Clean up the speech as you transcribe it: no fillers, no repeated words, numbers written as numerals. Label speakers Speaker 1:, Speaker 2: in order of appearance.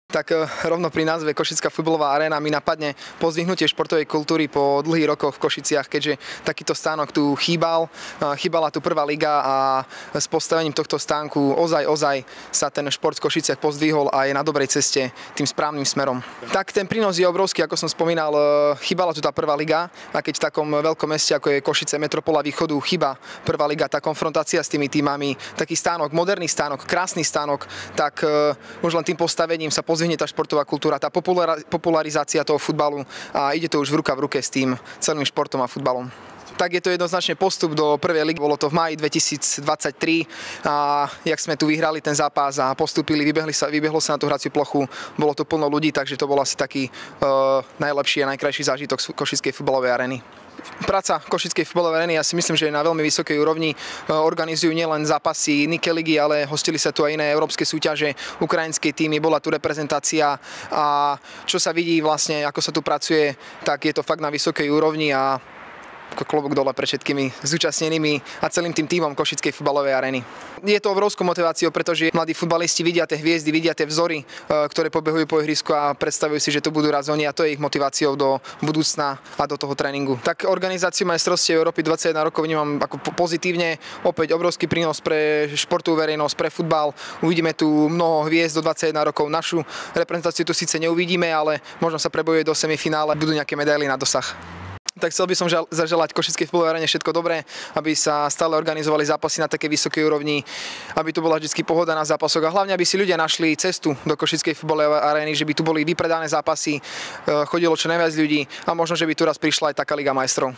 Speaker 1: Tak rovno pri názve Košická futbalová aréna mi napadne pozdvihnutie športovej kultúry po dlhých rokoch v Košiciach, keďže takýto stánok tu chýbal. Chýbala tu prvá liga a s postavením tohto stánku ozaj sa ten šport v Košiciach pozdvihol a je na dobrej ceste tým správnym smerom. Tak ten prínos je obrovský, ako som spomínal, chýbala tu tá prvá liga a keď v takom veľkom meste, ako je Košice, metropola východu, chýba prvá liga, tá konfrontácia s tými tímami, taký stánok, moderný stánok, krásny stánok, tak už len tým postavením sa pozdvihne tá športová kultúra, tá popularizácia toho futbalu a ide to už v ruka v ruke s tým celým športom a futbalom. Tak je to jednoznačne postup do prvej ligy. Bolo to v máji 2023 a jak sme tu vyhrali ten zápas a postúpili, vybehlo sa na tú hraciu plochu, bolo to plno ľudí, takže to bol asi taký najlepší a najkrajší zážitok z Košickej futbalovej arény. Práca Košickej futbalovej arény, ja si myslím, že je na veľmi vysokej úrovni. Organizujú nielen zápasy Nike ligy, ale hostili sa tu aj iné európske súťaže, ukrajinské týmy, bola tu reprezentácia a čo sa vidí vlastne, ako sa tu pracuje, tak je to fakt na vysokej úrovni a klobúk dole pre všetkými zúčastnenými a celým tým tímom Košickej futbalovej arény. Je to obrovskou motiváciou, pretože mladí futbalisti vidia tie hviezdy, vidia tie vzory, ktoré pobehujú po ihrisku a predstavujú si, že to budú raz oni a to je ich motiváciou do budúcna a do toho tréningu. Tak organizáciu majstrovstiev Európy 21 rokov vnímam ako pozitívne, opäť obrovský prínos pre športovú verejnosť, pre futbal. Uvidíme tu mnoho hviezd do 21 rokov. Našu reprezentáciu tu síce neuvidíme, ale možno sa prebojuje do semifinále, budú nejaké medaily na dosah. Tak chcel by som zaželať Košickej futbalovej aréne všetko dobré, aby sa stále organizovali zápasy na takej vysokej úrovni, aby tu bola vždy pohoda na zápasoch a hlavne, aby si ľudia našli cestu do Košickej futbalovej arény, že by tu boli vypredané zápasy, chodilo čo najviac ľudí a možno, že by tu raz prišla aj taká Liga majstrov.